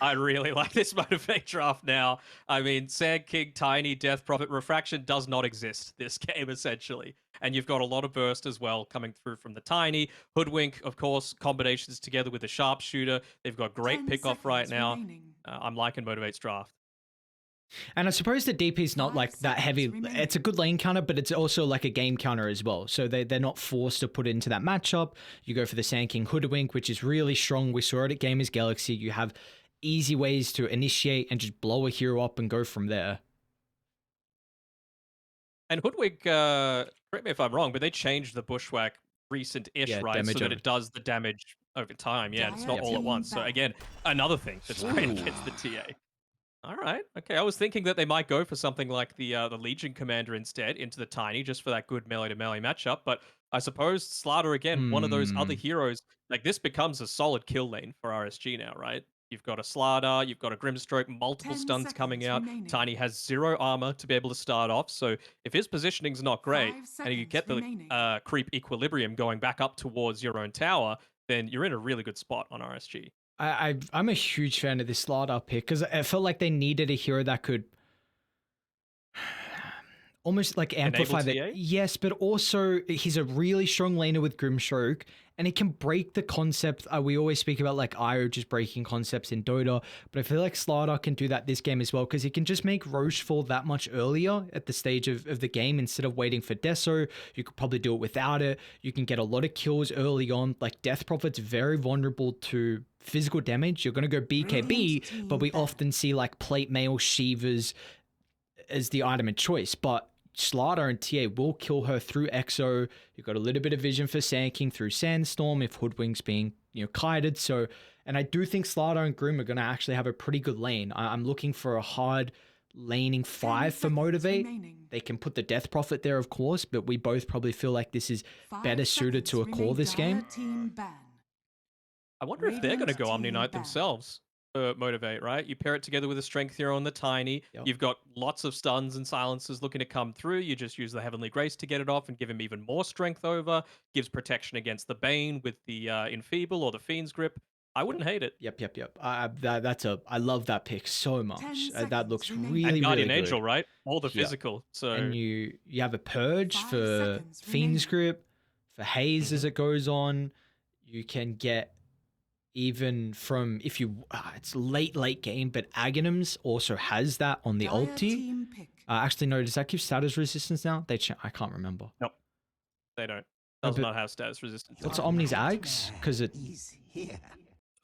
I really like this Motivate draft now. I mean, Sand King, Tiny, Death Prophet, Refraction does not exist this game, essentially. And you've got a lot of burst as well coming through from the Tiny. Hoodwink, of course, combinations together with the Sharpshooter. They've got great 10 pickoff right seconds now. remaining. I'm liking Motivate's draft. And I suppose the DP is not 5 like that seconds heavy. remaining. It's a good lane counter, but it's also like a game counter as well. So they're not forced to put it into that matchup. You go for the Sand King Hoodwink, which is really strong. We saw it at Gamers Galaxy. You have easy ways to initiate and just blow a hero up and go from there. And Hoodwink, correct me if I'm wrong, but they changed the Bushwhack recent-ish, Yeah, right? damage So that over. it does the damage over time. Yeah, it's not Dire all at team once. So ban. again, another thing that's great against the TA. All right. Okay. I was thinking that they might go for something like the Legion Commander instead into the Tiny, just for that good melee to melee matchup. But I suppose Slardar again, one of those other heroes. Like this becomes a solid kill lane for RSG now, right? You've got a Slardar, you've got a Grimstroke, multiple 10 stuns coming seconds out. remaining. Tiny has 0 armor to be able to start off. So if his positioning's not great, 5 and you seconds get the remaining. creep equilibrium going back up towards your own tower, then you're in a really good spot on RSG. I'm a huge fan of this Slardar pick because I felt like they needed a hero that could almost like amplify Enable that. TA? Yes, but also he's a really strong laner with Grimstroke, and he can break the concept. We always speak about like Io just breaking concepts in Dota, but I feel like Slardar can do that this game as well because he can just make Roche fall that much earlier at the stage of the game instead of waiting for Deso. You could probably do it without it. You can get a lot of kills early on. Like Death Prophet's very vulnerable to physical damage. You're going to go BKB, but we often see like plate mail Shivas as the item of choice, but Slardar and TA will kill her through Exo. You've got a little bit of vision for Sand King through Sandstorm if Hoodwink's being, kited. So, and I do think Slardar and Grim are going to actually have a pretty good lane. I'm looking for a hard laning 5 for Motivate. Remaining. They can put the Death Prophet there, of course, but we both probably feel like this is 5 better suited to a seconds core remaining. this game. Dire team ban. I wonder if they're going to Radiant go Omni team Knight ban. themselves for Motivate, right? You pair it together with a Strength Hero on the Tiny. Yep. You've got lots of stuns and silences looking to come through. You just use the Heavenly Grace to get it off and give him even more strength over. Gives protection against the Bane with the Enfeeble or the Fiend's Grip. I wouldn't hate it. Yep. I love that pick so much. 10 That looks seconds remaining. really, And Guardian really Angel, good. right? All the Yeah. physical. So And you have a Purge 5 for seconds Fiend's remaining. Grip, for Haze as it goes on. You can get even from, if you, it's late game, but Aghanims also has that on the Dire ulti. team pick. Actually, no, does that give status resistance now? I can't remember. nope, they don't. No, Does but not have status resistance. what's Omni's Ags? Because it,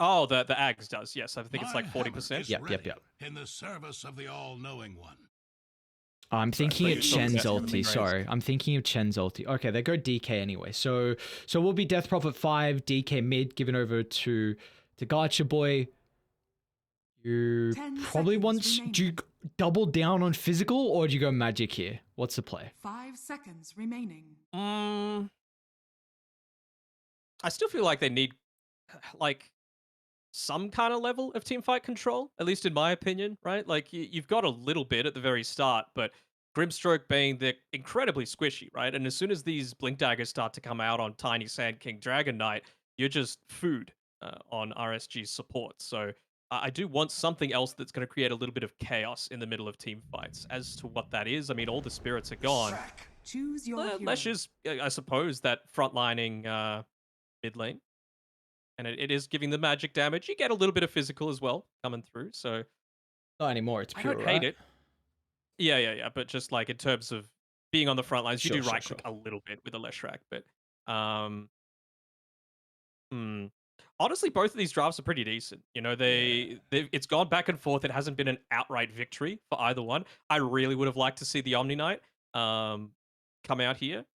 Oh, the Ags does. Yes, I think it's like 40%. Yep. In the service of the all-knowing one. I'm thinking but of you still Chen's get Heavenly ulti. Grace. Sorry, I'm thinking of Chen's ulti. Okay, they go DK anyway. So we'll be Death Prophet 5, DK mid, given over to Gacha Boy. You 10 probably seconds want. remaining. Do you double down on physical or do you go magic here? What's the play? 5 seconds remaining. I still feel like they need like some kind of level of team fight control, at least in my opinion, right? Like you've got a little bit at the very start, but Grimstroke being they're incredibly squishy, right? And as soon as these blink daggers start to come out on Tiny Sand King Dragon Knight, you're just food on RSG's support. So I do want something else that's going to create a little bit of chaos in the middle of team fights. As to what that is, I mean, all the spirits are gone. Choose your hero. Lesh is, I suppose, that frontlining mid lane. And it is giving the magic damage. You get a little bit of physical as well coming through. So Not anymore. It's I pure. don't right? hate it. Yeah. But just like in terms of being on the front lines, you Sure, do sure, right click sure. a little bit with a Leshrac. But honestly, both of these drafts are pretty decent. It's gone back and forth. It hasn't been an outright victory for either one. I really would have liked to see the Omni Knight come out here.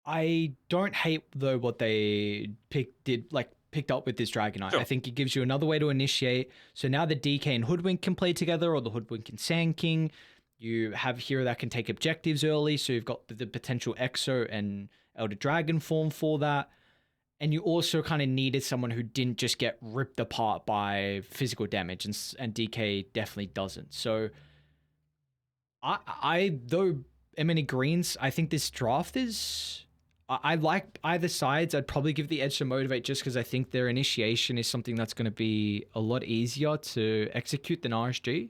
I don't hate though what they picked up with this Dragonite. Sure. I think it gives you another way to initiate. So now the DK and Hoodwink can play together, or the Hoodwink and Sand King. You have a hero that can take objectives early, so you've got the potential Exo and Elder Dragon form for that. And you also kind of needed someone who didn't just get ripped apart by physical damage, and DK definitely doesn't. So I though am in agreement, I think this draft is. I like either sides. I'd probably give the edge to Motivate just because I think their initiation is something that's going to be a lot easier to execute than RSG.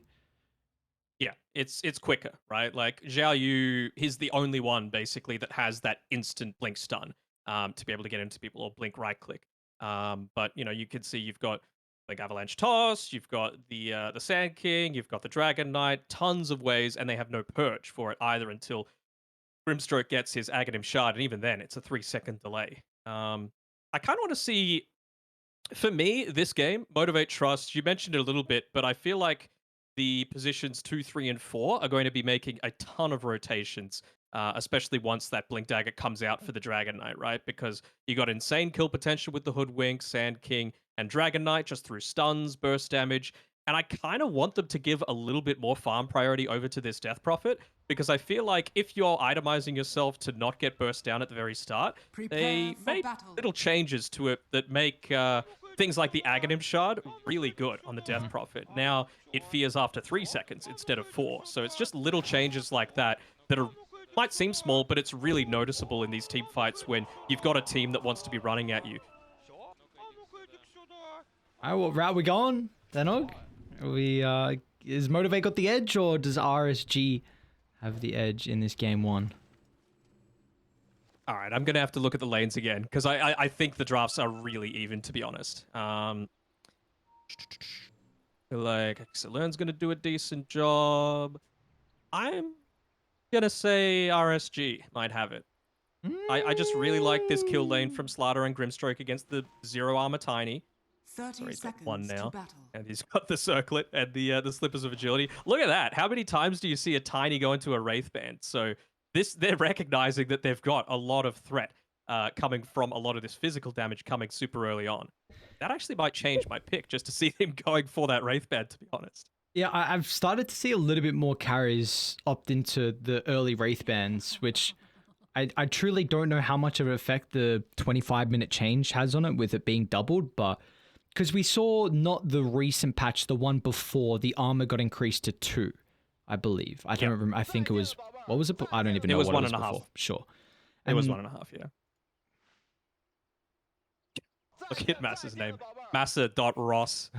Yeah, it's quicker, right? Like Zhao Yu, he's the only one basically that has that instant blink stun to be able to get into people, or blink right click. But you know, you can see you've got like avalanche toss, you've got the Sand King, you've got the Dragon Knight, tons of ways, and they have no purge for it either until Grimstroke gets his Aghanim shard, and even then, it's a 3-second delay. I kind of want to see, for me, this game, Motivate.Trust, you mentioned it a little bit, but I feel like the positions 2, 3, and 4 are going to be making a ton of rotations, especially once that Blink Dagger comes out for the Dragon Knight, right? Because you got insane kill potential with the Hoodwink, Sand King, and Dragon Knight just through stuns, burst damage. And I kind of want them to give a little bit more farm priority over to this Death Prophet, because I feel like if you're itemizing yourself to not get burst down at the very start, they Prepare for made battle. little changes to it that make things like the Aghanim Shard really good on the Death Prophet. Now it fears after 3 seconds instead of 4. So it's just little changes like that that are might seem small, but it's really noticeable in these team fights when you've got a team that wants to be running at you. All right, what route we going, Danog? Is Motivate got the edge, or does RSG have the edge in this game one? All right, I'm gonna have to look at the lanes again because I think the drafts are really even, to be honest. Like Excellent's gonna do a decent job. I'm gonna say RSG might have it. I just really like this kill lane from Slardar and Grimstroke against the zero armor Tiny. 30 Sorry, he's got one seconds to now, battle. and he's got the circlet and the slippers of agility. Look at that! How many times do you see a Tiny go into a Wraith Band? So they're recognizing that they've got a lot of threat coming from a lot of this physical damage coming super early on. That actually might change my pick just to see him going for that Wraith Band, to be honest. Yeah, I've started to see a little bit more carries opt into the early Wraith Bands, which I truly don't know how much of an effect the 25-minute change has on it with it being doubled, but because we saw not the recent patch, the one before, the armor got increased to 2, I believe. I don't remember. I think it was, what was it? I don't even know It was what it was 1.5. before. Sure. It was 1.5, yeah. Look at Massa's name. Massa.Ross.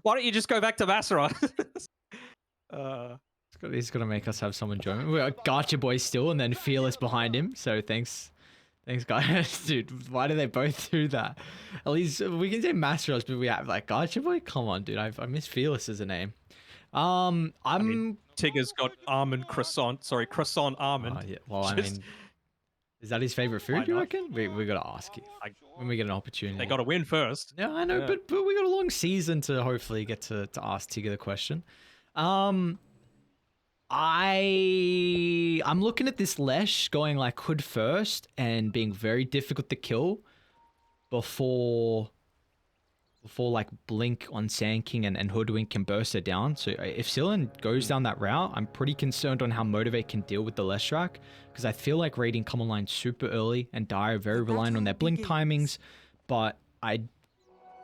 Why don't you just go back to Massa? He's gonna make us have someone join. We got ChubbyBoiz still, and then Fearless behind him. So thanks guys, dude. Why do they both do that? At least we can say Masteros, but we have like ChubbyBoiz. Come on, dude. I miss Fearless as a name. I mean, Tigger's got almond croissant. Sorry, croissant almond. yeah. Well, I mean, is that his favorite food? You reckon? We gotta ask you when we get an opportunity. They got to win first. Yeah, I know, but we got a long season to hopefully get to ask Tigger the question. I'm looking at this Lesh going like Hood first and being very difficult to kill before like Blink on Sand King and Hoodwink can burst her down. So if Silen goes down that route, I'm pretty concerned on how Motivate can deal with the Lesh track, because I feel like raiding come online super early and Dire are very reliant on their Blink timings. But I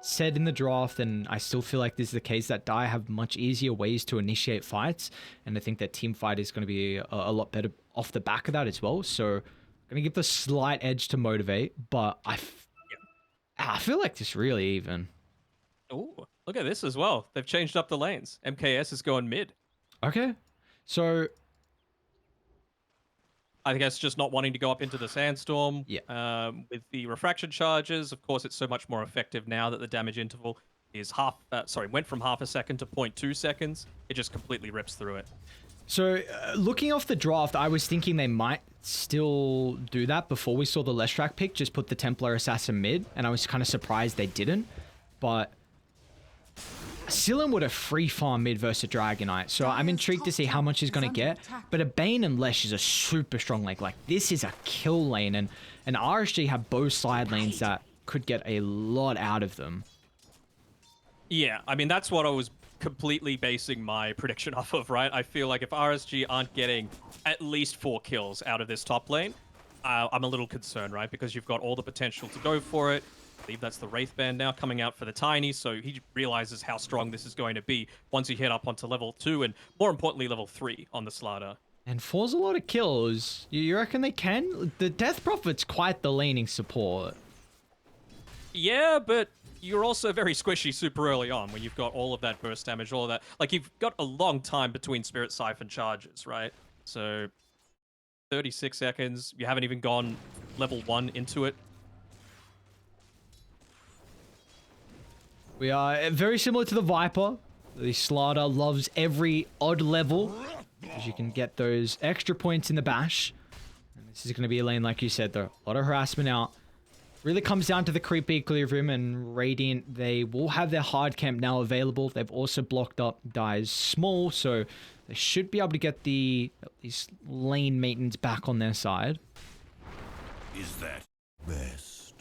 said in the draft, and I still feel like this is the case, that Dire have much easier ways to initiate fights, and I think that team fight is going to be a lot better off the back of that as well. So I'm going to give the slight edge to Motivate, but I feel like this really even. Oh, look at this as well. They've changed up the lanes. MKS is going mid. Okay, so I guess just not wanting to go up into the sandstorm. Yeah. With the refraction charges, of course, it's so much more effective now that the damage interval is went from half a second to 0.2 seconds. It just completely rips through it. So looking off the draft, I was thinking they might still do that before we saw the Leshrac pick, just put the Templar Assassin mid, and I was kind of surprised they didn't. But Silen would have free farm mid versus a Dragonite, so I'm intrigued to see how much he's going to get. But a Bane and Lesh is a super strong lane. Like, this is a kill lane, and RSG have both side lanes that could get a lot out of them. Yeah, I mean, that's what I was completely basing my prediction off of, right? I feel like if RSG aren't getting at least 4 kills out of this top lane, I'm a little concerned, right? Because you've got all the potential to go for it. I believe that's the Wraith Band now coming out for the Tiny, so he realizes how strong this is going to be once you hit up onto level 2 and, more importantly, level 3 on the Slardar. And 4's a lot of kills. You reckon they can? The Death Prophet's quite the laning support. Yeah, but you're also very squishy super early on when you've got all of that burst damage, all of that. Like, you've got a long time between Spirit Siphon charges, right? So, 36 seconds. You haven't even gone level 1 into it. We are very similar to the Viper. The Slaughter loves every odd level, because you can get those extra points in the bash. And this is going to be a lane, like you said, though. A lot of harassment out. Really comes down to the creep equilibrium, and Radiant, they will have their hard camp now available. They've also blocked up Dive's small, so they should be able to get at least lane maintenance back on their side. Is that best?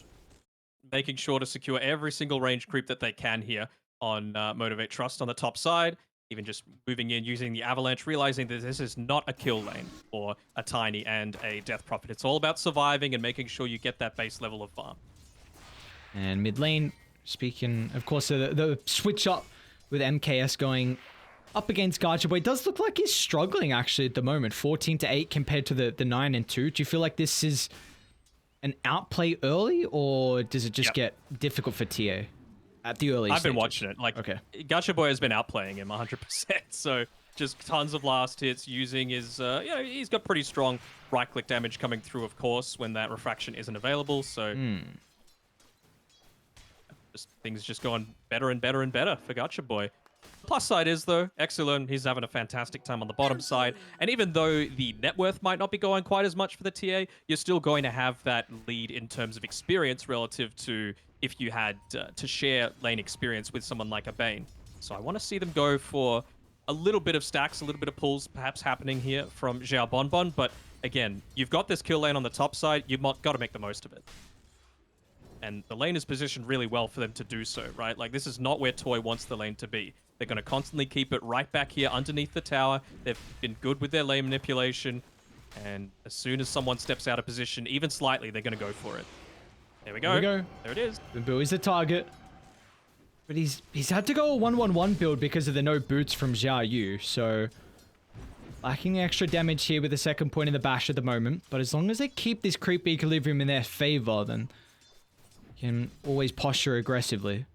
Making sure to secure every single range creep that they can here on Motivate.Trust on the top side. Even just moving in, using the Avalanche, realizing that this is not a kill lane for a Tiny and a Death Prophet. It's all about surviving and making sure you get that base level of farm. And mid lane, speaking, of course, the switch up with MKS going up against GachaBoy does look like he's struggling actually at the moment. 14-8 compared to the 9 and 2. Do you feel like this is an outplay early, or does it just get difficult for TA at the early I've been stages? watching it. Like, okay. GachaBoy has been outplaying him 100%. So just tons of last hits using his, he's got pretty strong right-click damage coming through, of course, when that refraction isn't available. So things just going better and better and better for GachaBoy. Plus side is, though, Excellent, he's having a fantastic time on the bottom side. And even though the net worth might not be going quite as much for the TA, you're still going to have that lead in terms of experience relative to if you had to share lane experience with someone like a Bane. So I want to see them go for a little bit of stacks, a little bit of pulls perhaps happening here from Xiao Bonbon. But again, you've got this kill lane on the top side, you've got to make the most of it. And the lane is positioned really well for them to do so, right? Like, this is not where Toy wants the lane to be. They're going to constantly keep it right back here underneath the tower. They've been good with their lane manipulation. And as soon as someone steps out of position, even slightly, they're going to go for it. There we go. There it is. Bimbo is the target. But he's had to go a 1-1-1 build because of the no boots from Xiao Yu. So, lacking extra damage here with the second point in the bash at the moment. But as long as they keep this creep equilibrium in their favor, then can always posture aggressively.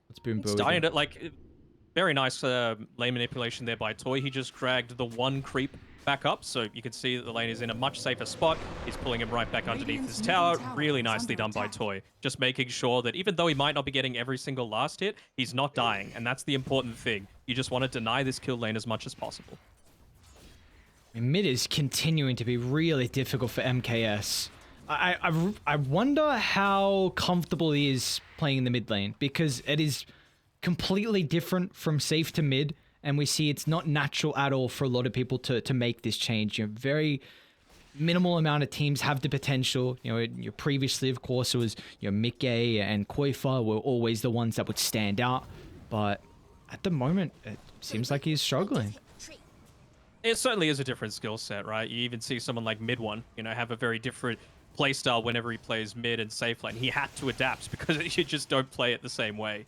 Let's boom Starting to, like, very nice lane manipulation there by Toy. He just dragged the one creep back up, so you can see that the lane is in a much safer spot. He's pulling him right back underneath his tower. Really nicely done by Toy. Just making sure that even though he might not be getting every single last hit, he's not dying, and that's the important thing. You just want to deny this kill lane as much as possible. Mid is continuing to be really difficult for MKS. I wonder how comfortable he is playing in the mid lane, because it is completely different from safe to mid, and we see it's not natural at all for a lot of people to make this change. You know, very minimal amount of teams have the potential. You know, previously, of course, it was, you know, Mickey and Koifa were always the ones that would stand out, but at the moment, it seems like he's struggling. It certainly is a different skill set, right? You even see someone like Mid One, you know, have a very different playstyle whenever he plays mid and safe lane. He had to adapt because you just don't play it the same way.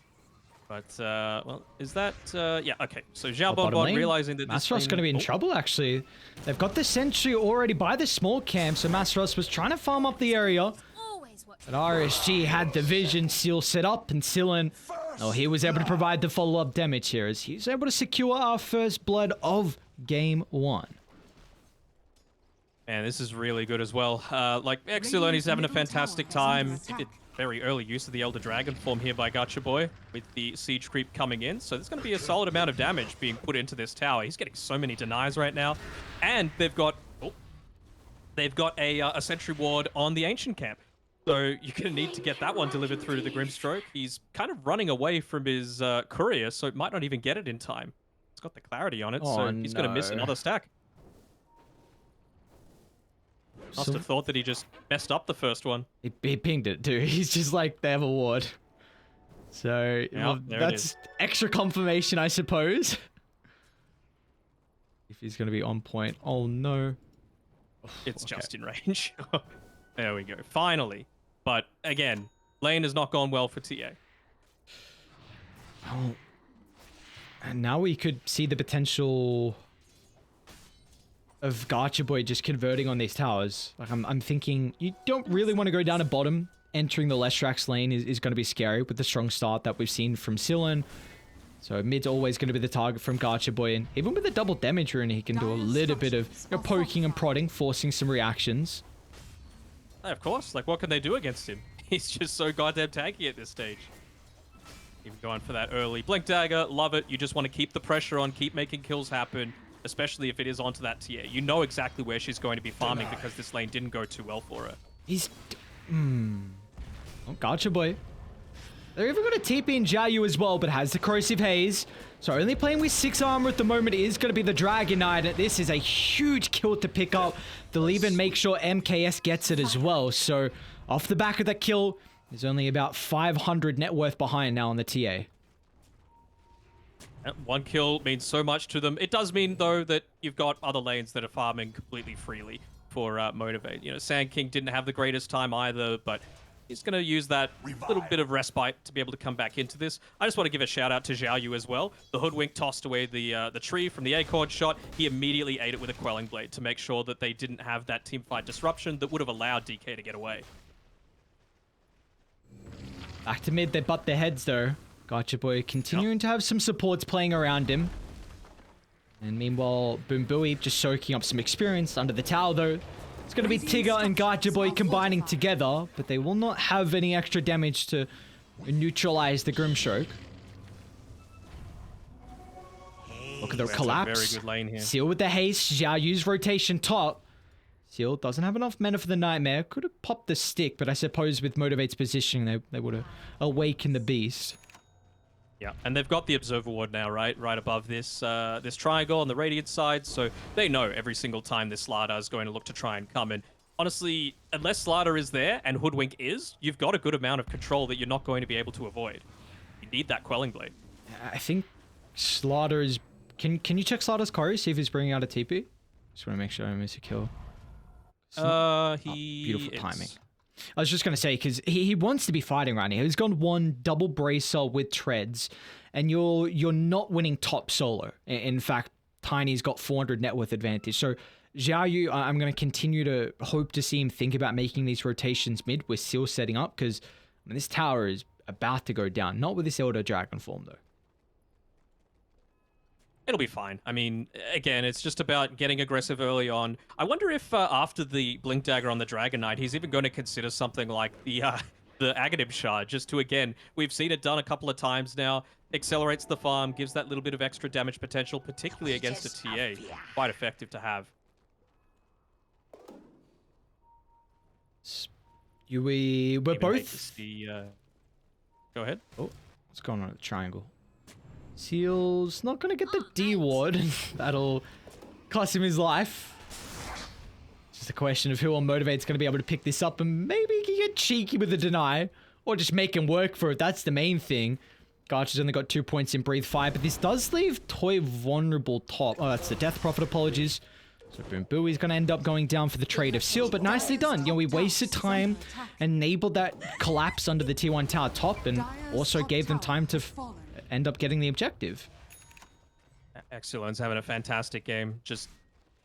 But, well, is that... yeah, okay. So Xiao Bonbon realizing that MG.Trust going to be in trouble, actually. They've got the sentry already by the small camp, so MG.Trust was trying to farm up the area. But RSG had the vision seal set up, and Silen, oh, he was able to provide the follow-up damage here as he's able to secure our first blood of Game 1. And this is really good as well. Like, Excellent, he's having a fantastic time. He did very early use of the Elder Dragon form here by GachaBoy with the siege creep coming in. So there's going to be a solid amount of damage being put into this tower. He's getting so many denies right now. And they've got... Oh, they've got a sentry ward on the Ancient Camp. So you're going to need to get that one delivered through to the Grimstroke. He's kind of running away from his courier, so it might not even get it in time. It's got the clarity on it, so he's going to miss another stack. Must have thought that he just messed up the first one. He pinged it too. He's just like, they have a ward. So well, that's extra confirmation, I suppose. If he's going to be on point. Oh no. It's just in range. There we go. Finally. But again, lane has not gone well for TA. Oh. And now we could see the potential of GotchaBoy just converting on these towers. Like, I'm thinking you don't really want to go down to bottom. Entering the Lestrax lane is going to be scary with the strong start that we've seen from Silen. So mid's always going to be the target from GotchaBoy, and even with the double damage rune, he can do a little bit of poking and prodding, forcing some reactions. Of course, like what can they do against him? He's just so goddamn tanky at this stage. Even going for that early Blink Dagger, love it. You just want to keep the pressure on, keep making kills happen, especially if it is onto that tier. You know exactly where she's going to be farming because this lane didn't go too well for her. He's... Oh, GotchaBoy. They're even going to TP in Xiaoyu as well, but has the Corrosive Haze. So only playing with 6 armor at the moment is going to be the Dragon Knight. This is a huge kill to pick up. They'll even make sure MKS gets it as well. So off the back of that kill, there's only about 500 net worth behind now on the TA. One kill means so much to them. It does mean, though, that you've got other lanes that are farming completely freely for Motivate. You know, Sand King didn't have the greatest time either, but he's going to use that little bit of respite to be able to come back into this. I just want to give a shout out to Xiaoyu as well. The Hoodwink tossed away the tree from the Acorn shot. He immediately ate it with a Quelling Blade to make sure that they didn't have that teamfight disruption that would have allowed DK to get away. Back to mid, they butt their heads though. GotchaBoy continuing to have some supports playing around him. And meanwhile, Boombui just soaking up some experience under the tower though. It's going to be Tigger and GotchaBoy combining together, but they will not have any extra damage to neutralize the Grimstroke. Look at the collapse. Very good lane here. Seal with the haste. Xiaoyu's rotation top. Seal doesn't have enough mana for the Nightmare. Could have popped the stick, but I suppose with Motivate's positioning, they would have awakened the beast. Yeah, and they've got the Observer Ward now, right? Right above this this triangle on the Radiant side, so they know every single time this Slardar is going to look to try and come in. Honestly, unless Slardar is there and Hoodwink is, you've got a good amount of control that you're not going to be able to avoid. You need that Quelling Blade. I think Slardar is... Can you check Slardar's Corey, see if he's bringing out a TP? Just want to make sure I miss a kill. Beautiful timing. I was just going to say, because he wants to be fighting right now. He's gone one double bracer with treads, and you're not winning top solo. In fact, Tiny's got 400 net worth advantage. So Xiaoyu, I'm going to continue to hope to see him think about making these rotations mid with Seal setting up, because this tower is about to go down. Not with this Elder Dragon form, though. It'll be fine. I mean, again, it's just about getting aggressive early on. I wonder if after the Blink Dagger on the Dragon Knight, he's even going to consider something like the Aghanim Shard, just to, again, we've seen it done a couple of times now, accelerates the farm, gives that little bit of extra damage potential, particularly against a TA. Quite effective to have. We're both... See, go ahead. Oh, what's going on at the triangle? Seal's not going to get the D ward. That'll cost him his life. It's just a question of who on Motivate's going to be able to pick this up, and maybe he can get cheeky with the deny, or just make him work for it. That's the main thing. Garch has only got 2 points in Breathe Fire, but this does leave Toy vulnerable top. Oh, that's the Death Prophet, apologies. So Boombui's going to end up going down for the trade of Seal, but nicely done. You know, we wasted time, enabled that collapse under the T1 tower top, and also gave them time to end up getting the objective. ex-ChubbyBoiz having a fantastic game. Just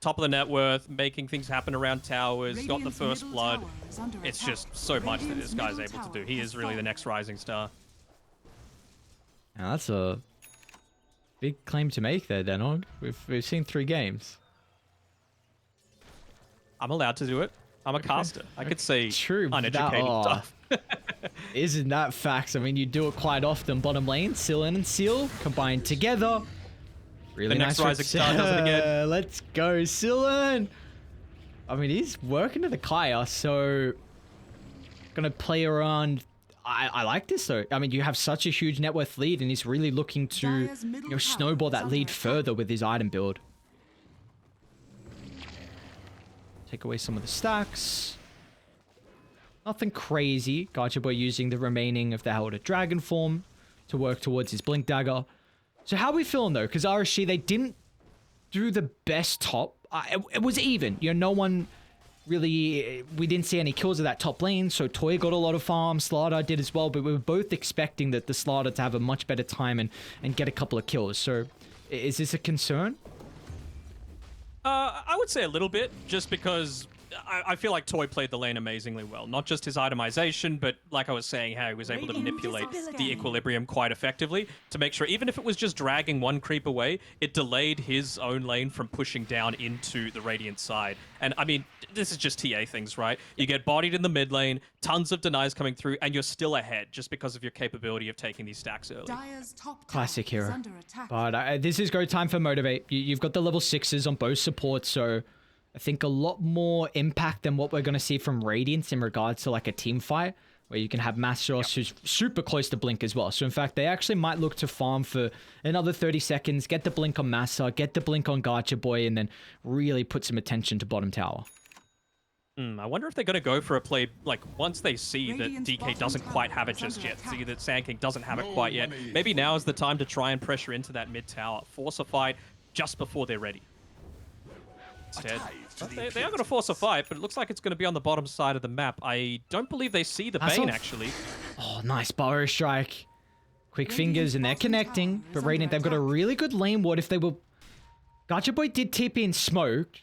top of the net worth, making things happen around towers, got the first blood. It's just so much that this guy's able to do. He is really the next rising star. Now that's a big claim to make there, Danog. We've seen 3 games. I'm allowed to do it. I'm a caster. I could say uneducated stuff. Isn't that facts? I mean, you do it quite often. Bottom lane, Silen and Seal combined together. Really the nice next rising star does it again. Let's go, Silen. I mean, he's working to the Kaya, so gonna play around. I like this though. I mean, you have such a huge net worth lead, and he's really looking to snowball that lead further with his item build. Take away some of the stacks. Nothing crazy. GotchaBoy using the remaining of the Elder Dragon form to work towards his Blink Dagger. So how are we feeling though? Because RSG, they didn't do the best top. It was even. You know, no one really... We didn't see any kills of that top lane, so Toy got a lot of farm. Slardar did as well, but we were both expecting that the Slardar to have a much better time and get a couple of kills. So is this a concern? I would say a little bit, just because I feel like Toy played the lane amazingly well. Not just his itemization, but like I was saying, how he was able to manipulate the equilibrium quite effectively to make sure, even if it was just dragging one creep away, it delayed his own lane from pushing down into the Radiant side. And I mean, this is just TA things, right? You get bodied in the mid lane, tons of denies coming through, and you're still ahead just because of your capability of taking these stacks early. Dire's top tower Classic is hero. under attack. But this is go time for Motivate. You've got the level 6s on both supports, so I think a lot more impact than what we're going to see from Radiance in regards to like a team fight, where you can have Masteros who's super close to Blink as well. So in fact, they actually might look to farm for another 30 seconds, get the Blink on Massa, get the Blink on Boy, and then really put some attention to bottom tower. I wonder if they're going to go for a play, like, once they see that Radiant's DK bottom doesn't quite tower have it is just under yet, attack. see that Sand King doesn't have it quite yet. Maybe now is the time to try and pressure into that mid tower, force a fight just before they're ready. Instead, they are going to force a fight, but it looks like it's going to be on the bottom side of the map. I don't believe they see the Bane, actually. Oh, nice Burrow Strike. Quick fingers, and they're connecting. But Radiant, they've got a really good lane ward if they were... Boy did TP and smoked.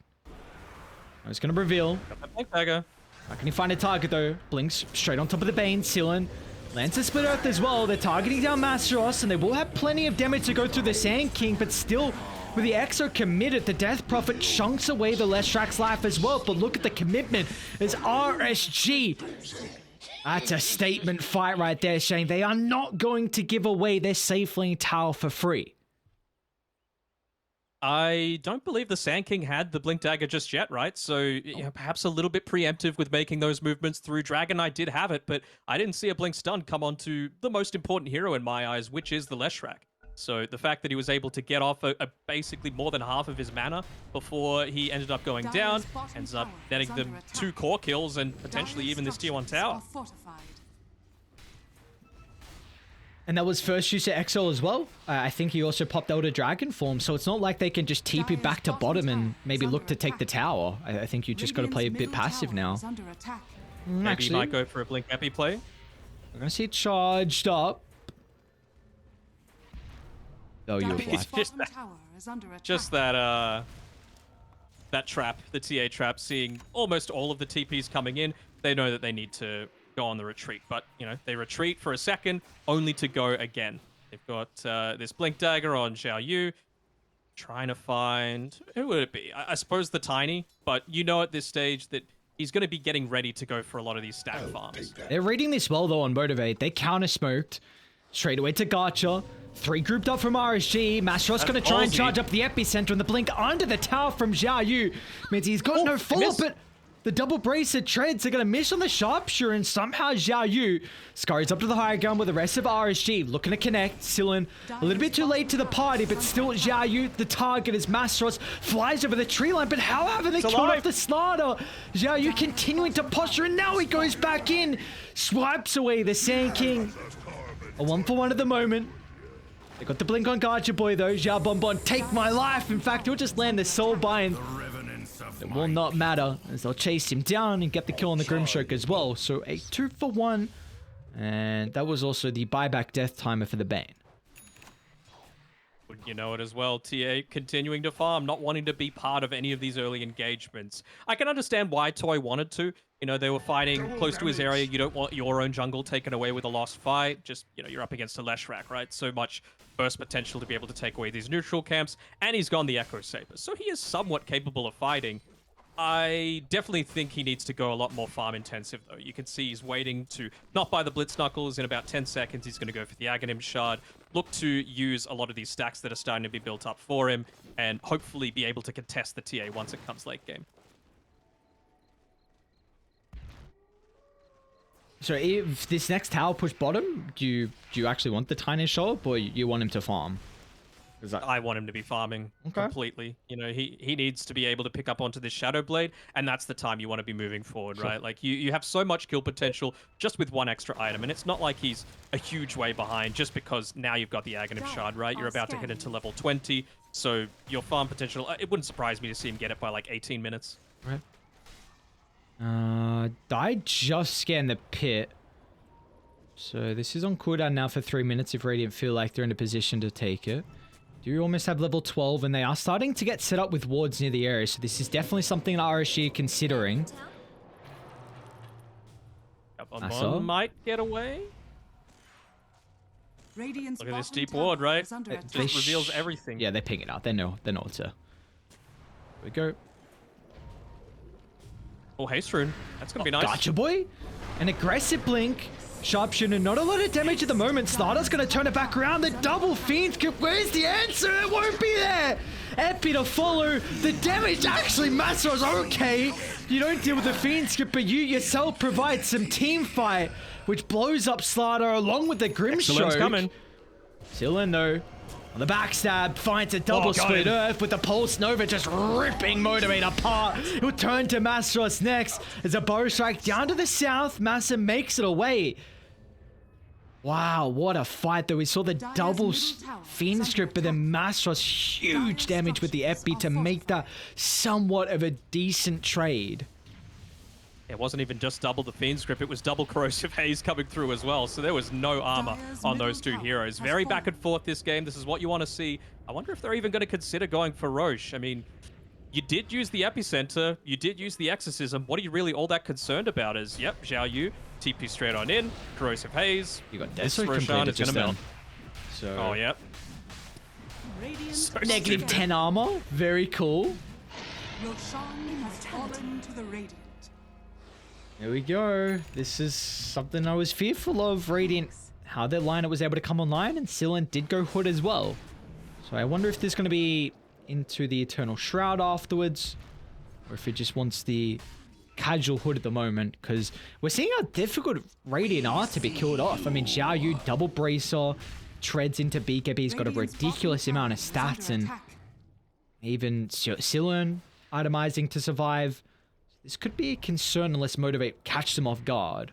I was going to reveal. Blink Dagger. How can he find a target though? Blinks straight on top of the Bane. Sillin lands a Split Earth as well. They're targeting down Masteros, and they will have plenty of damage to go through the Sand King, but still, with the Exo committed, the Death Prophet chunks away the Leshrak's life as well. But look at the commitment as RSG. That's a statement fight right there, Shane. They are not going to give away their safe lane tower for free. I don't believe the Sand King had the Blink Dagger just yet, right? So you know, perhaps a little bit preemptive with making those movements through. Dragon Knight did have it, but I didn't see a Blink Stun come onto the most important hero in my eyes, which is the Leshrak. So the fact that he was able to get off basically more than half of his mana before he ended up going down, ends up netting them 2 core kills and potentially even this tier 1 tower. And that was first use of Exo as well. I think he also popped out a dragon form, so it's not like they can just TP back to bottom and maybe look to take the tower. I think you just got to play a bit passive now. Maybe Actually, he might go for a Blink Epi play. we're going to see it charged up. Oh, you have Just that that trap, the TA trap, seeing almost all of the TPs coming in, they know that they need to go on the retreat. But, you know, they retreat for a second, only to go again. They've got this Blink Dagger on Xiao Yu, trying to find... Who would it be? I suppose the Tiny, but you know at this stage that he's going to be getting ready to go for a lot of these stack farms. They're reading this well, though, on Motivate. They counter-smoked straight away to Gacha. 3 grouped up from RSG. Masteros going to try and charge up the epicenter, and the blink under the tower from Xiao Yu means he's got no follow-up, but the double bracer treads are going to miss on the sharpshooter, and somehow Xiao Yu scurries up to the higher ground with the rest of RSG looking to connect. Sillin a little bit too late to the party, but still Xiao Yu, the target, as Masteros flies over the tree line. But how haven't they killed off the Slaughter? Xiao Yu continuing to posture, and now he goes back in, swipes away the Sand King. A 1-for-1 at the moment. They got the blink on Boy though. Xiao Bonbon, take my life. In fact, he'll just land the soul bind. It will not matter, as they'll chase him down and get the kill on the Grimstroke as well. So a 2-for-1. And that was also the buyback death timer for the Bane. You know it as well, TA continuing to farm, not wanting to be part of any of these early engagements. I can understand why Toy wanted to. You know, they were fighting close to his area. You don't want your own jungle taken away with a lost fight. Just, you know, you're up against a Leshrak, right? So much burst potential to be able to take away these neutral camps. And he's gone the Echo Saber. So he is somewhat capable of fighting. I definitely think he needs to go a lot more farm intensive, though. You can see he's waiting to not buy the Blitz Knuckles. In about 10 seconds, he's going to go for the Aghanim Shard, look to use a lot of these stacks that are starting to be built up for him, and hopefully be able to contest the TA once it comes late game. So if this next tower push bottom, do you actually want the Tiny show up, or you want him to farm? I want him to be farming completely. You know, he needs to be able to pick up onto this Shadow Blade, and that's the time you want to be moving forward, right? Like, you have so much kill potential just with one extra item, and it's not like he's a huge way behind just because now you've got the Aghanim Shard, right? You're about to hit into level 20, so your farm potential, it wouldn't surprise me to see him get it by like 18 minutes. Right. I just scanned the pit. So this is on cooldown now for 3 minutes if Radiant feel like they're in a position to take it. do almost have level 12, and they are starting to get set up with wards near the area, so this is definitely something that RSG are considering. One might get away. Radiant's Look at this bottom deep tower ward, right? is under It attack. just reveals everything. Yeah, they ping it out. They know what to. Here we go. Oh, haste rune. That's gonna be nice. Gotcha, boy. An aggressive blink. Sharpshooter, not a lot of damage at the moment. Slardar's going to turn it back around. The double fiend. Where's the answer? It won't be there. Epi to follow. The damage actually, Masro's okay. You don't deal with the fiend skip, but you yourself provide some team fight, which blows up Slardar along with the Grimstroke. Coming. Still though. On the backstab, finds a double split earth with the Pulse Nova just ripping Motivate apart. He'll turn to Mastros next. As a bow strike down to the south, Massa makes it away. Wow, what a fight though. We saw the double Fiend Strip, but then Mastros huge damage with the FB to make that somewhat of a decent trade. It wasn't even just double the Fiend Script, it was double Corrosive Haze coming through as well, so there was no armor on those two heroes. Very back and forth this game, this is what you want to see. I wonder if they're even going to consider going for Roche. I mean, you did use the Epicenter, you did use the Exorcism, what are you really all that concerned about is, yep, Xiao Yu, TP straight on in, Corrosive Haze, You got this Deso Roshan completed is going just to then. melt. So Oh, yep. Radiant's negative 10 armor, very cool. Roshan has fallen to the Radiant. There we go. This is something I was fearful of. Radiant, how their lineup was able to come online, and Silen did go Hood as well. So I wonder if there's going to be into the Eternal Shroud afterwards, or if it just wants the casual Hood at the moment, because we're seeing how difficult Radiant are to be killed off. I mean, Xiao Yu double bracer, treads into BKB, he's got a ridiculous amount of stats, and even Silen itemizing to survive. This could be a concern unless Motivate catch them off guard.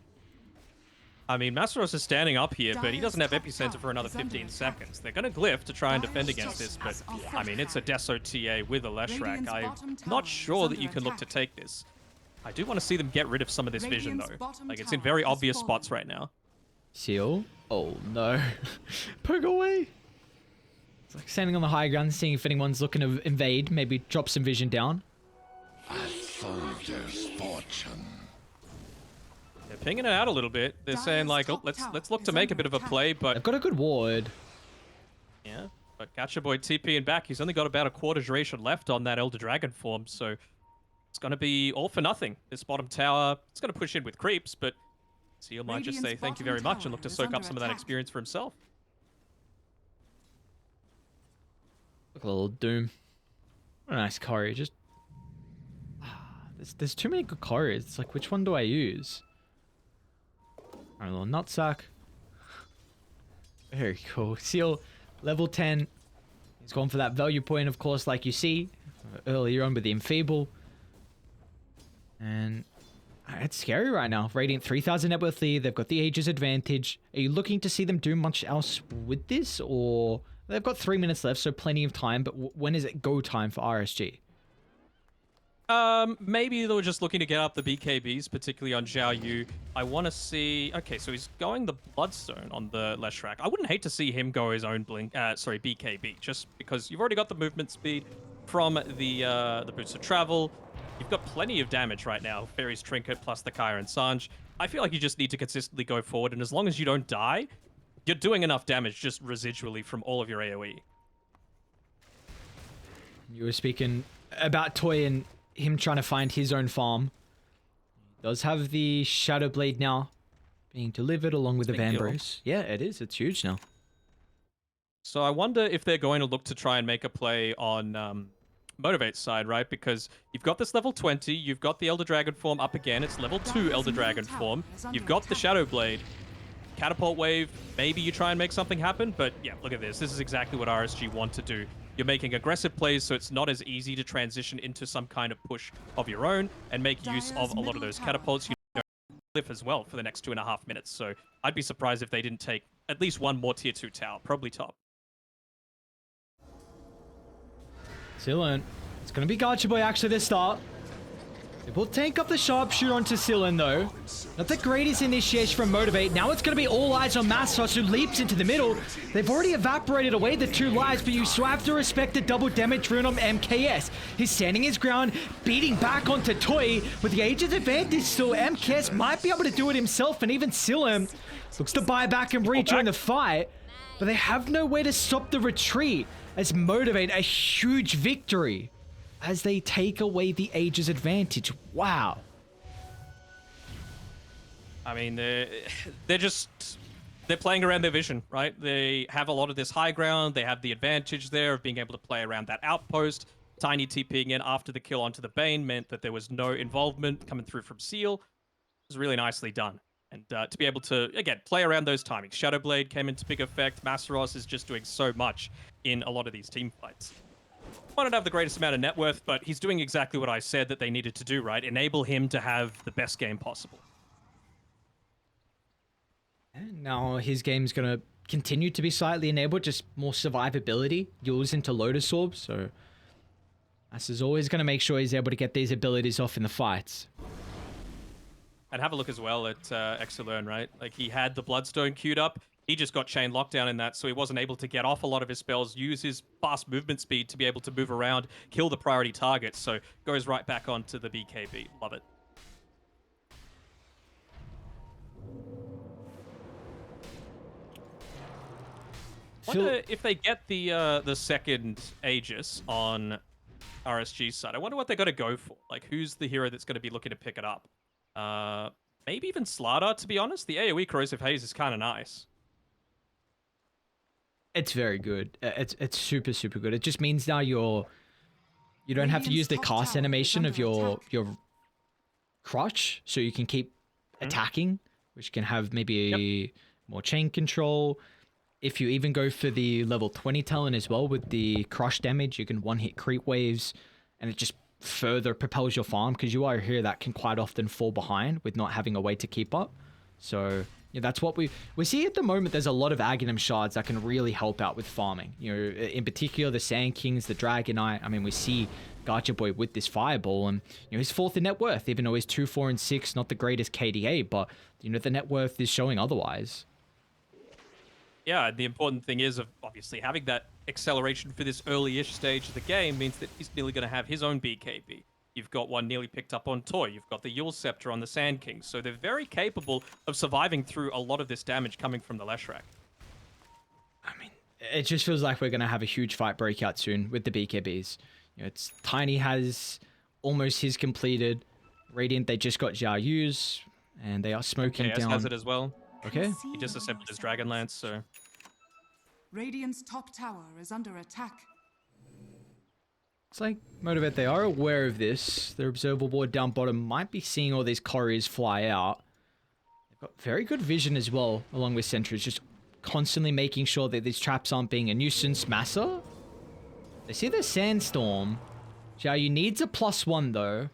I mean, Masteros is standing up here, but he doesn't have Epicenter for another 15 seconds. They're going to glyph to try and defend against this, but I mean, it's a Deso TA with a Leshrac. I'm not sure that you can look to take this. I do want to see them get rid of some of this vision, though. Like, it's in very obvious spots right now. Seal? Oh, no. Poke away. It's like standing on the high ground, seeing if anyone's looking to invade, maybe drop some vision down. Soldier's fortune. They're pinging it out a little bit. They're saying like, oh, let's look to make a bit of a play, but They've got a good ward. yeah, but GotchaBoy TPing back. He's only got about a quarter duration left on that Elder Dragon form, so it's going to be all for nothing. This bottom tower, it's going to push in with creeps, but Seal might just say thank you very much and look to soak up some of that experience for himself. Look at a little Doom. What a nice Corey. Just there's too many good Corys. It's like, which one do I use? Alright, a little nutsack. Very cool. Seal, level 10. He's gone for that value point, of course, like you see earlier on with the Enfeeble. And it's scary right now. Radiant 3,000 net worth lead. They've got the Aegis advantage. Are you looking to see them do much else with this? Or they've got 3 minutes left, so plenty of time. But when is it go time for RSG? Maybe they were just looking to get up the BKBs, particularly on Xiao Yu. I want to see... Okay, so he's going the Bloodstone on the Leshrac. I wouldn't hate to see him go his own BKB, just because you've already got the movement speed from the Boots of Travel. You've got plenty of damage right now. Fairy's Trinket plus the Kyra and Sanj. I feel like you just need to consistently go forward, and as long as you don't die, you're doing enough damage just residually from all of your AoE. You were speaking about Toy and him trying to find his own farm. He does have the Shadow Blade now being delivered along with the Van Brace. Yeah, it is. It's huge now. So I wonder if they're going to look to try and make a play on Motivate's side, right? Because you've got this level 20, you've got the Elder Dragon form up again, it's level 2 Elder Dragon form, you've got the Shadow Blade, Catapult Wave, maybe you try and make something happen, but yeah, look at this. This is exactly what RSG want to do. You're making aggressive plays, so it's not as easy to transition into some kind of push of your own and make use of a lot of those catapults. You live as well for the next 2.5 minutes, so I'd be surprised if they didn't take at least one more tier 2 tower, probably top. Still in. It's going to be GotchaBoy actually this start. We'll tank up the sharpshooter onto Sillin though. Not the greatest initiation from Motivate. Now it's going to be all eyes on Masros, who leaps into the middle. They've already evaporated away the 2 lives, but you still have to respect the double damage rune on MKS. He's standing his ground, beating back onto Toy. With the Aegis advantage still, MKS might be able to do it himself, and even Sillin looks to buy back and rejoin the fight. But they have no way to stop the retreat as Motivate a huge victory as they take away the Aegis advantage. Wow. I mean, they're playing around their vision, right? They have a lot of this high ground. They have the advantage there of being able to play around that outpost. Tiny TPing in after the kill onto the Bane meant that there was no involvement coming through from Seal. It was really nicely done. And to be able to, again, play around those timings. Shadowblade came into big effect. Masaros is just doing so much in a lot of these team fights. Might not have the greatest amount of net worth, but he's doing exactly what I said that they needed to do, right? Enable him to have the best game possible. And now his game's going to continue to be slightly enabled, just more survivability. Yules into Lotus Orb, so Mas is always going to make sure he's able to get these abilities off in the fights. And have a look as well at Exilern, right? Like, he had the Bloodstone queued up. He just got chain lockdown in that, so he wasn't able to get off a lot of his spells, use his fast movement speed to be able to move around, kill the priority targets, so goes right back onto the BKB. Love it. Wonder if they get the second Aegis on RSG's side. I wonder what they're going to go for. Like, who's the hero that's going to be looking to pick it up? Maybe even Slardar, to be honest. The AoE Corrosive Haze is kind of nice. It's very good. It's super, super good. It just means now you don't have to use the cast animation of your crotch, so you can keep attacking, which can have maybe more chain control. If you even go for the level 20 talent as well with the crush damage, you can one-hit creep waves, and it just further propels your farm, because you are a hero that can quite often fall behind with not having a way to keep up. So yeah, that's what we see at the moment. There's a lot of Aghanim shards that can really help out with farming. You know, in particular the Sand Kings, the Dragonite. I mean, we see Boy with this Fireball, and you know, he's 4th in net worth, even though he's 2, 4, and 6, not the greatest KDA, but you know, the net worth is showing otherwise. Yeah, the important thing is, of obviously having that acceleration for this early-ish stage of the game means that he's nearly going to have his own BKB. You've got one nearly picked up on Toy. You've got the Yule Scepter on the Sand King. So they're very capable of surviving through a lot of this damage coming from the Leshrac. I mean, it just feels like we're going to have a huge fight breakout soon with the BKBs. You know, it's Tiny has almost his completed. Radiant, they just got Xiao Yu's, and they are smoking down. has it as well. Okay. He just assembled his Dragonlance, so... Radiant's top tower is under attack. It's like Motivate, they are aware of this. Their observer ward down bottom might be seeing all these couriers fly out. They've got very good vision as well, along with sentries, just constantly making sure that these traps aren't being a nuisance. Massa? They see the Sandstorm. Xiaoyu needs a +1 though.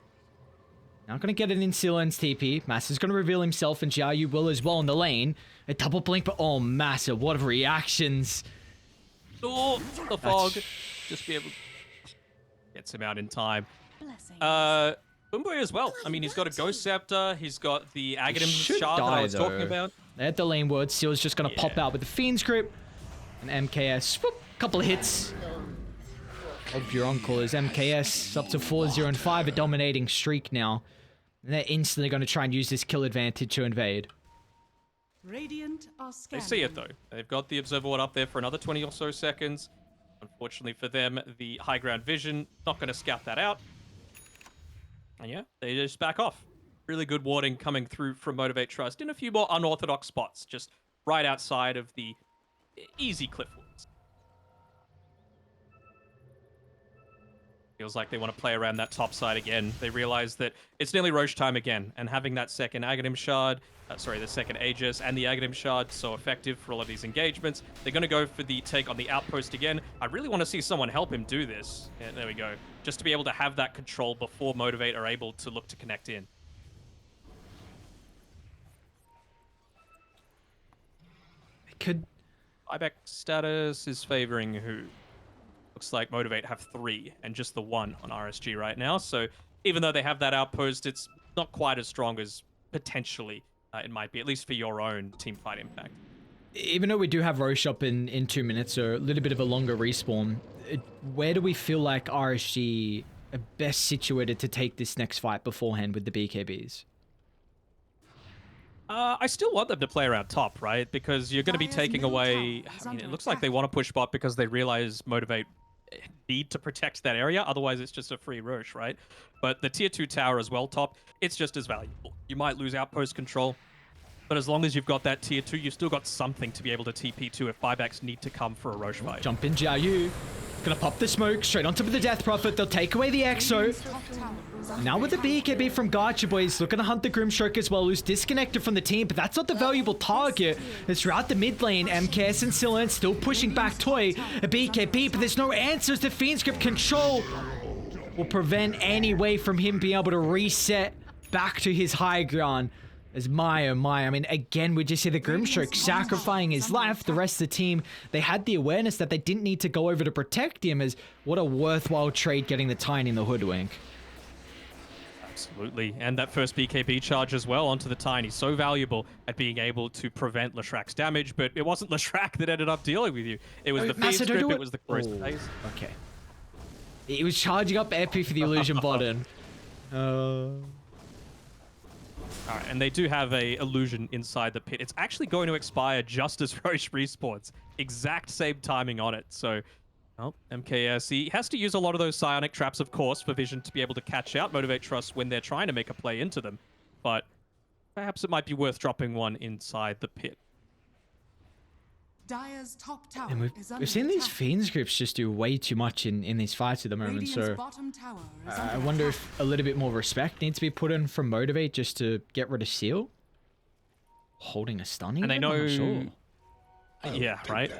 Not going to get it in Silen's TP. Massa's going to reveal himself, and Xiaoyu will as well in the lane. A double blink, but oh, Massa, what reactions. Oh, the fog. Just be able... Gets him out in time. Boomboy as well. I mean, he's got a Ghost Scepter. He's got the Aghanim Shard that I was talking about. At the lane ward, Seal's just going to pop out with the Fiend's Grip. And MKS, whoop, couple of hits. Of your uncle is MKS up to 4-0-5, a dominating streak now. And they're instantly going to try and use this kill advantage to invade. Radiant are They see it though. They've got the Observer Ward up there for another 20 or so seconds. Unfortunately for them, the high ground vision not going to scout that out. And yeah, they just back off. Really good warding coming through from Motivate.Trust in a few more unorthodox spots, just right outside of the easy cliff wards. Feels like they want to play around that top side again. They realize that it's nearly Roche time again, and having that second Aghanim Shard, the second Aegis and the Aghanim Shard so effective for all of these engagements. They're going to go for the take on the outpost again. I really want to see someone help him do this. Yeah, there we go. Just to be able to have that control before Motivate are able to look to connect in. Could... Buyback status is favoring who? Looks like Motivate have 3 and just the 1 on RSG right now. So even though they have that outpost, it's not quite as strong as potentially it might be, at least for your own team fight impact. Even though we do have Roche up in 2 minutes, so a little bit of a longer respawn, where do we feel like RSG are best situated to take this next fight beforehand with the BKBs? I still want them to play around top, right? Because you're going to be Dire's taking middle away... tower is I mean, it under looks like attack. they want to push bot because they realize Motivate need to protect that area. Otherwise, it's just a free rush, right? But the tier 2 tower as well top, it's just as valuable. You might lose outpost control, but as long as you've got that tier 2, you've still got something to be able to TP to if buybacks need to come for a Roche fight. Jump in, Jiao Yu. Gonna pop the smoke straight on top of the Death Prophet. They'll take away the Exo. Radiant's top tower is under Now with the attack. BKB from ex-ChubbyBoiz, looking to hunt the Grimstroke as well, who's disconnected from the team, but that's not the valuable target. It's throughout the mid lane. MKS and Silen still pushing back Toy. A BKB, but there's no answers. The Fiend Script control will prevent any way from him being able to reset back to his high ground. As I mean, again, we just see the Grimstroke sacrificing his life. The rest of the team, they had the awareness that they didn't need to go over to protect him, as what a worthwhile trade getting the Tiny in the Hoodwink. Absolutely. And that first BKB charge as well onto the Tiny, so valuable at being able to prevent Leshrack's damage, but it wasn't Leshrack that ended up dealing with you. It was the Fiend Master, don't Script, do it was the Close Oh, Phase. okay. He was charging up Epi for the illusion button. All right, and they do have a illusion inside the pit. It's actually going to expire just as Roche respawns. Exact same timing on it. So, well, MKS, he has to use a lot of those psionic traps, of course, for Vision to be able to catch out Motivate.Trust when they're trying to make a play into them. But perhaps it might be worth dropping one inside the pit. Dire's top tower And is under we've seen these attack. Fiend Scripts just do way too much in these fights at the moment, Radiant's so bottom tower is I under wonder attack. if a little bit more respect needs to be put in from Motivate just to get rid of Seal. Holding a stunning, And they I'm know... not sure. Yeah, right?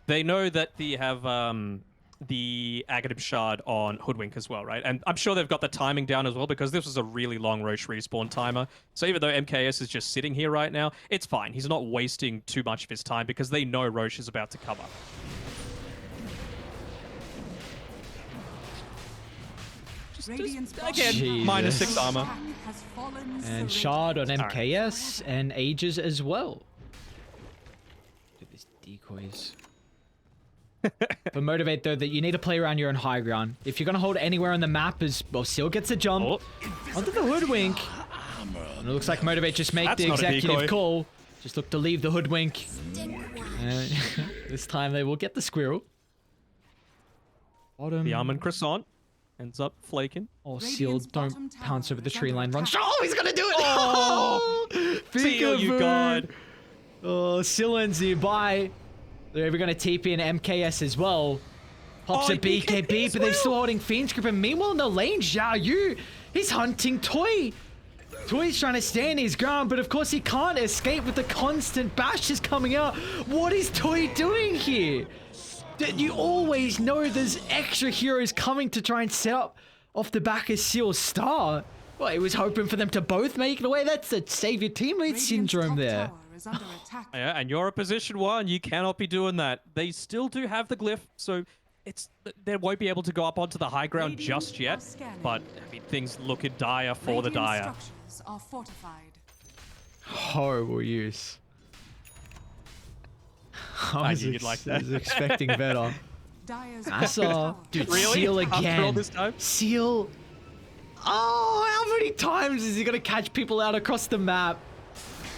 They know that they have the Aghanim Shard on Hoodwink as well, right? And I'm sure they've got the timing down as well because this was a really long Roche respawn timer. So even though MKS is just sitting here right now, it's fine. He's not wasting too much of his time because they know Roche is about to come up. Radiant's bottom again, Jesus. minus 6 armor. attack has fallen And serene. Shard on right. MKS and Aegis as well. Look at these decoys. But Motivate, though, that you need to play around your own high ground. If you're going to hold anywhere on the map, as well, Seal gets a jump Oh, onto the Hoodwink. And it looks like Motivate just make That's the not a executive decoy. call. Just look to leave the Hoodwink. And this time they will get the squirrel. Bottom. the Almond Croissant ends up flaking. Oh, Radiant's Seal, don't bottom tower pounce over the is tree under line. Run. attack. Oh, he's going to do it. Oh! Seal, you Peekaboo. god. Oh, Silen's nearby. They're even going to TP in MKS as well. Pops Oh, a BKB, BKB as but they're well. still holding Fiend Script. And meanwhile, in the lane, Xiao Yu, he's hunting Toy. Toy's trying to stand his ground, but of course he can't escape with the constant bashes coming out. What is Toy doing here? You always know there's extra heroes coming to try and set up off the back of Seal's star. Well, he was hoping for them to both make it away. That's the save your teammate Radiant's syndrome top there. tower is under attack. Yeah, and you're a position 1. You cannot be doing that. They still do have the glyph, so they won't be able to go up onto the high ground Radiant just yet. are scanning. But I mean, things look dire for the Radiant dire. structures are fortified. Horrible use. I knew you'd like that. was expecting better. Dire's Asa, tower dude, Really? Seal After all again. this time? Seal. Oh, how many times is he gonna catch people out across the map?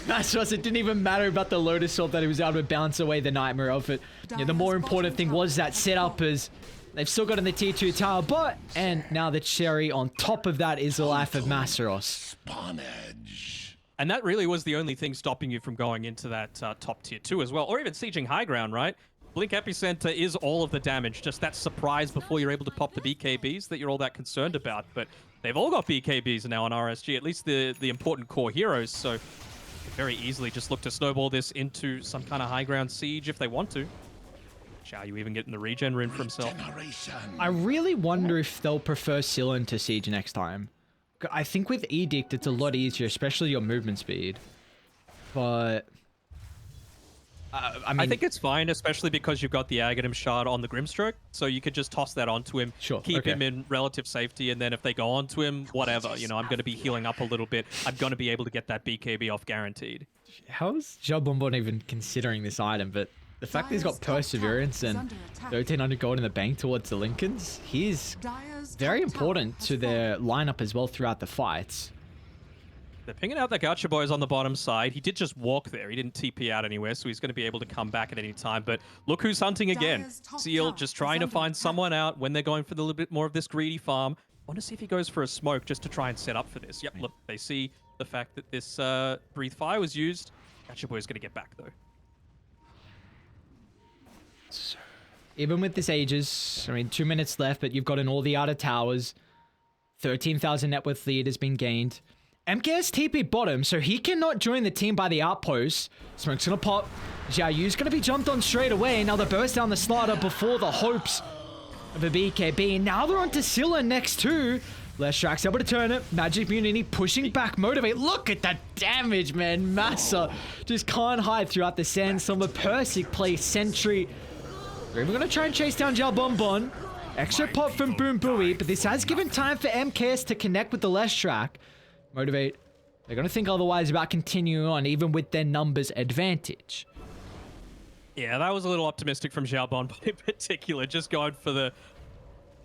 That's us. It didn't even matter about the Lotus Orb that he was able to bounce away the nightmare of it. Yeah, the more important thing was that setup is they've still got in the tier 2 tower, but and now the cherry on top of that is the life of Masteros. Spawnage. And that really was the only thing stopping you from going into that top tier 2 as well, or even sieging high ground, right? Blink Epicenter is all of the damage, just that surprise before you're able to pop the BKBs that you're all that concerned about. But they've all got BKBs now on RSG, at least the important core heroes, so they very easily just look to snowball this into some kind of high ground siege if they want to. Shall you even get in the regen rune for himself? Generation. I really wonder if they'll prefer Silen to Siege next time. I think with Edict, it's a lot easier, especially your movement speed. But I mean, I think it's fine, especially because you've got the Aghanim Shard on the Grimstroke, so you could just toss that onto him, Sure, keep okay. him in relative safety, and then if they go onto him, whatever, I'm going to be healing up a little bit. I'm going to be able to get that BKB off guaranteed. how's Jalbonbon even considering this item? But the fact that he's got Perseverance and 1300 gold in the bank towards the Lincolns, he's very important to their lineup as well throughout the fights. They're pinging out that GotchaBoiz on the bottom side. He did just walk there. He didn't TP out anywhere, so he's going to be able to come back at any time. But look who's hunting again. Seal just trying to find someone out when they're going for the little bit more of this greedy farm. I want to see if he goes for a smoke just to try and set up for this. Yep, look, they see the fact that this Breathe Fire was used. GotchaBoiz going to get back, though. So, even with this Aegis, I mean, 2 minutes left, but you've gotten all the outer towers. 13,000 net worth lead has been gained. MKS TP bottom, so he cannot join the team by the outpost. Smoke's gonna pop. Xiaoyu's gonna be jumped on straight away. Now they burst down the slider before the hopes of a BKB. Now they're on to Scylla next too. Leshrak's able to turn it. Magic Immunity pushing back Motivate. Look at that damage, man. Massa just can't hide throughout the sandstorm. A Persic plays Sentry. They're even gonna try and chase down Jalbonbon. Extra pop from Boom Booey, but this has given time for MKS to connect with the Leshrak. Motivate. They're going to think otherwise about continuing on, even with their numbers advantage. Yeah, that was a little optimistic from Xiaobon in particular, just going for the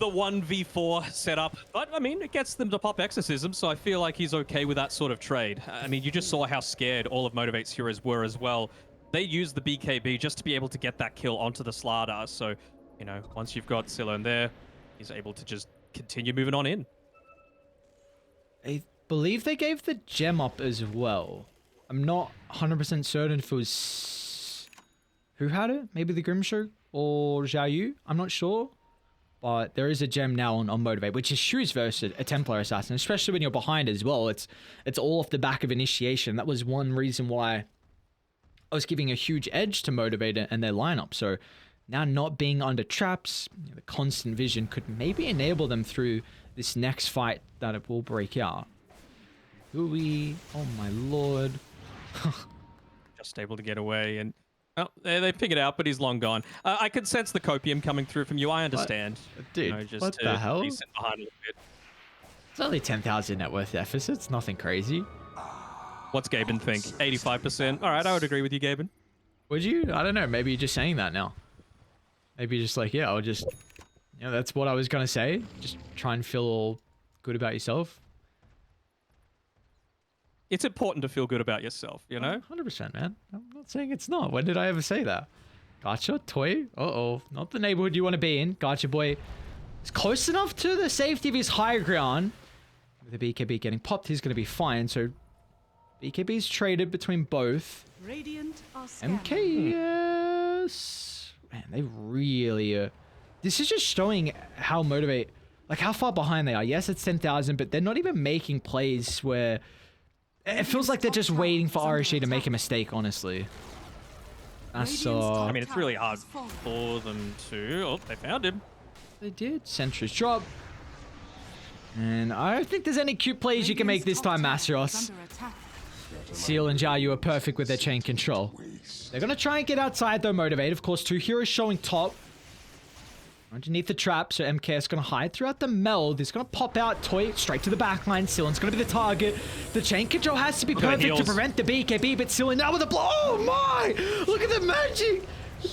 1v4 setup. But, I mean, it gets them to pop Exorcism, so I feel like he's okay with that sort of trade. I mean, you just saw how scared all of Motivate's heroes were as well. They used the BKB just to be able to get that kill onto the Slardar, so, once you've got Scylla in there, he's able to just continue moving on in. I believe they gave the gem up as well. I'm not 100% certain if it was... Who had it? Maybe the Grimstroke or Xiaoyu? I'm not sure. But there is a gem now on Motivate, which is huge versus a Templar Assassin, especially when you're behind as well. It's all off the back of initiation. That was one reason why I was giving a huge edge to Motivate and their lineup. So now not being under traps, the constant vision could maybe enable them through this next fight that it will break out. Ooh, oh my lord. Just able to get away, and they pick it out, but he's long gone. I could sense the copium coming through from you. I understand. Dude, just what the hell? be sent behind a little bit. It's only 10,000 net worth deficit. It's nothing crazy. What's Gaben think? 85%. All right, I would agree with you, Gaben. Would you? I don't know. Maybe you're just saying that now. Maybe you're just like, yeah, I'll just... that's what I was going to say. Just try and feel all good about yourself. It's important to feel good about yourself, 100%, man. I'm not saying it's not. When did I ever say that? Gotcha, toy. Uh-oh. Not the neighborhood you want to be in. Gotcha boy is close enough to the safety of his higher ground. With the BKB getting popped, he's going to be fine. So BKB's traded between both. Radiant are scanning. MKS. Man, they really... This is just showing how Motivate... Like, how far behind they are. Yes, it's 10,000, but they're not even making plays where... It feels like they're just waiting for RSG to make a mistake, honestly. That's I mean, it's really hard for them to... Oh, they found him. They did. Sentry's drop. And I don't think there's any cute plays you can make this time, Masteros. Seal and Xiaoyu are perfect with their chain control. They're going to try and get outside, though, Motivate. Of course, two heroes showing top. Underneath the trap, so MKS going to hide throughout the meld. He's going to pop out, toy straight to the backline. Scylla's going to be the target. The chain control has to be perfect to prevent the BKB, but Scylla now with a blow. Oh my! Look at the magic!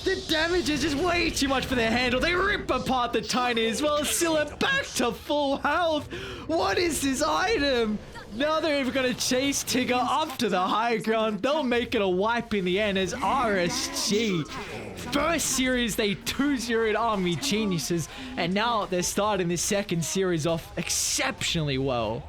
The damage is just way too much for their handle. They rip apart the Tiny as well. Scylla back to full health. What is this item? Now they're even going to chase Tigger up to the high ground. They'll make it a wipe in the end as RSG. First series, they 2-0'd Army Geniuses, and now they're starting this second series off exceptionally well.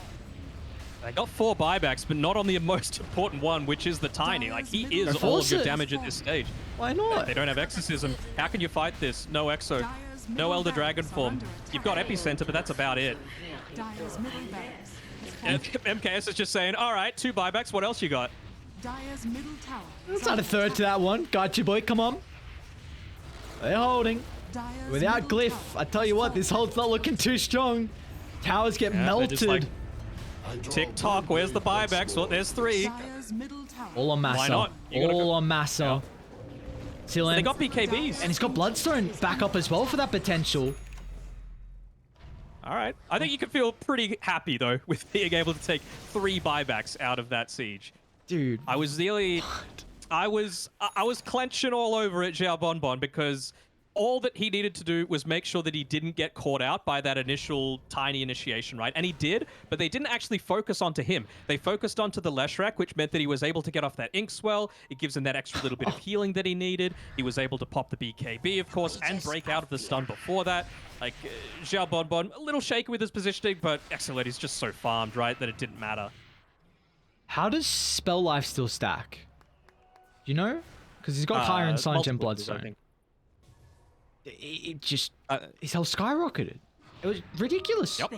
They got 4 buybacks, but not on the most important one, which is the Tiny. Like, he is all of your damage at this stage. Why not? They don't have Exorcism. How can you fight this? No Exo. No Elder Dragon form. You've got Epicenter, but that's about it. MKS is just saying, all right, 2 buybacks. What else you got? Let's add a third to that one. Gotcha, boy. Come on. They're holding. Without Glyph, I tell you what, this hold's not looking too strong. Towers get melted. Like, TikTok, where's the buybacks? Well, there's 3. All on Massa. Why not? All on Massa. Yeah. Sealant. They got BKBs. And he's got Bloodstone back up as well for that potential. All right. I think you can feel pretty happy, though, with being able to take 3 buybacks out of that siege. Dude. I was really... I was clenching all over at Xiao Bonbon because all that he needed to do was make sure that he didn't get caught out by that initial tiny initiation, right? And he did, but they didn't actually focus onto him. They focused onto the Leshrac, which meant that he was able to get off that Ink Swell. It gives him that extra little bit of healing that he needed. He was able to pop the BKB, of course, and break out of the stun before that. Like, Xiao Bonbon, a little shaky with his positioning, but excellent. He's just so farmed, right, that it didn't matter. How does Spell Life still stack? Do you know? Because he's got higher in Silent Gem Bloodstone. It just... his health skyrocketed. It was ridiculous. Yep.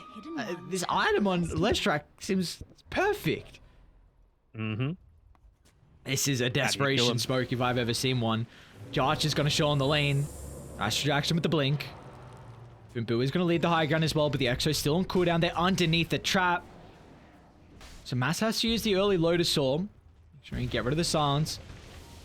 This item on Leshrac seems perfect. Mm-hmm. This is a desperation smoke if I've ever seen one. Jarch is going to show on the lane. Nice distraction with the blink. Bumbu is going to lead the high ground as well, but the Exo's still on cooldown. They're underneath the trap. So Mass has to use the early Lotus Orb. Try and get rid of the silence.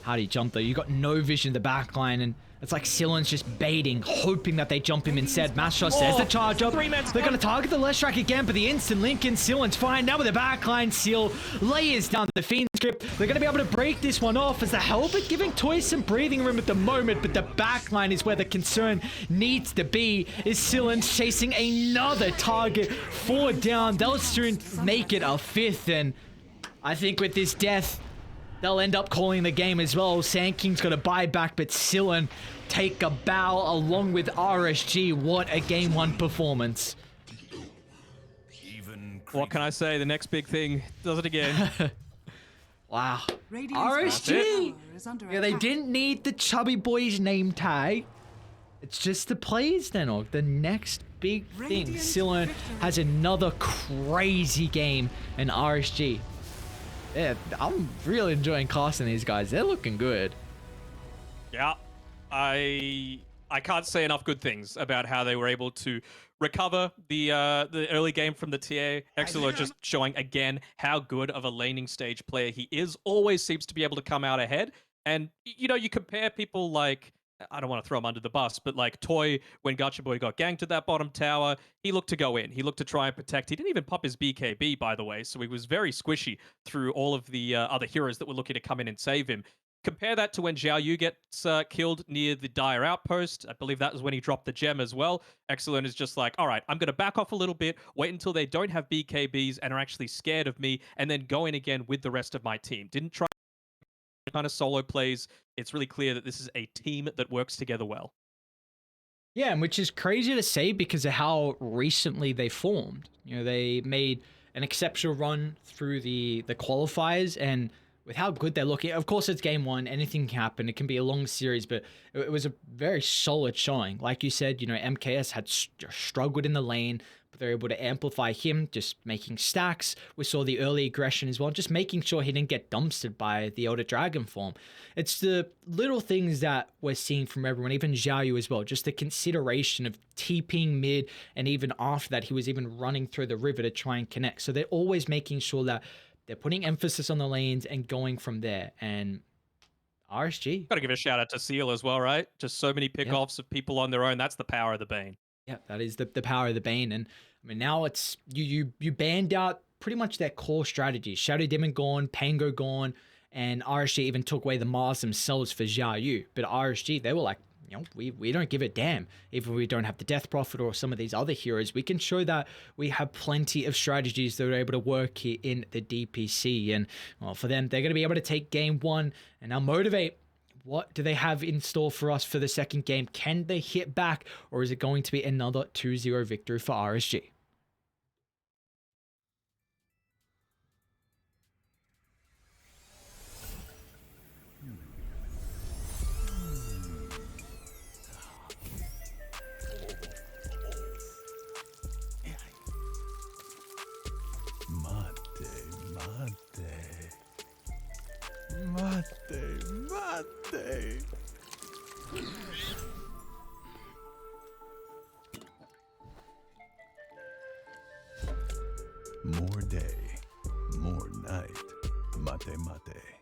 How do you jump though? You got no vision in the backline, and it's like Silen's just baiting, hoping that they jump him instead. Mass.Trust says the charge up. They're going to target the Leshrac again, but the instant link in Silen's fine. Now with the backline, Seal layers down the Fiend script. They're going to be able to break this one off as the Helmet giving Toy some breathing room at the moment, but the backline is where the concern needs to be. Is Silen's chasing another target? 4 down. They'll soon make it a 5th, and I think with this death, they'll end up calling the game as well. Sand King's got to buy back, but Silen take a bow along with RSG. What a game 1 performance. What can I say? The next big thing does it again. Wow. Radiant's RSG! tower is under Yeah, they attack. didn't need the ChubbyBoiz name tag. It's just the plays, Danog. The next big thing. Radiant Silen victory. has another crazy game in RSG. Yeah, I'm really enjoying casting these guys. They're looking good. Yeah, I can't say enough good things about how they were able to recover the early game from the TA. Exilo just showing again how good of a laning stage player he is. Always seems to be able to come out ahead. And you know, you compare people like, I don't want to throw him under the bus, but like Toy, when Gacha Boy got ganked at that bottom tower, he looked to go in. He looked to try and protect. He didn't even pop his BKB, by the way, so he was very squishy through all of the other heroes that were looking to come in and save him. Compare that to when Xiao Yu gets killed near the Dire Outpost. I believe that was when he dropped the gem as well. Excellent is just like, all right, I'm going to back off a little bit, wait until they don't have BKBs and are actually scared of me, and then go in again with the rest of my team. Didn't try kind of solo plays. It's really clear that this is a team that works together well. Yeah, and which is crazy to say because of how recently they formed. You know, they made an exceptional run through the qualifiers, and with how good they're looking, of course it's game 1, anything can happen. It can be a long series, but it was a very solid showing. Like you said, you know, MKS had struggled in the lane, but they're able to amplify him, just making stacks. We saw the early aggression as well, just making sure he didn't get dumpstered by the Elder Dragon form. It's the little things that we're seeing from everyone, even Xiao Yu as well, just the consideration of TPing mid, and even after that, he was even running through the river to try and connect. So they're always making sure that they're putting emphasis on the lanes and going from there. And RSG. Got to give a shout out to Seal as well, right? Just so many pickoffs of people on their own. That's the power of the Bane. Yeah, that is the power of the Bane. And I mean, now it's you banned out pretty much their core strategy. Shadow Demon gone, Pango gone, and RSG even took away the Mars themselves for Xiao Yu. But RSG, they were like, you know, we don't give a damn. Even if we don't have the Death Prophet or some of these other heroes, we can show that we have plenty of strategies that are able to work here in the DPC. And well, for them, they're going to be able to take game 1 and now Motivate. What do they have in store for us for the second game? Can they hit back, or is it going to be another 2-0 victory for RSG? Mate. More day, more night. Mate.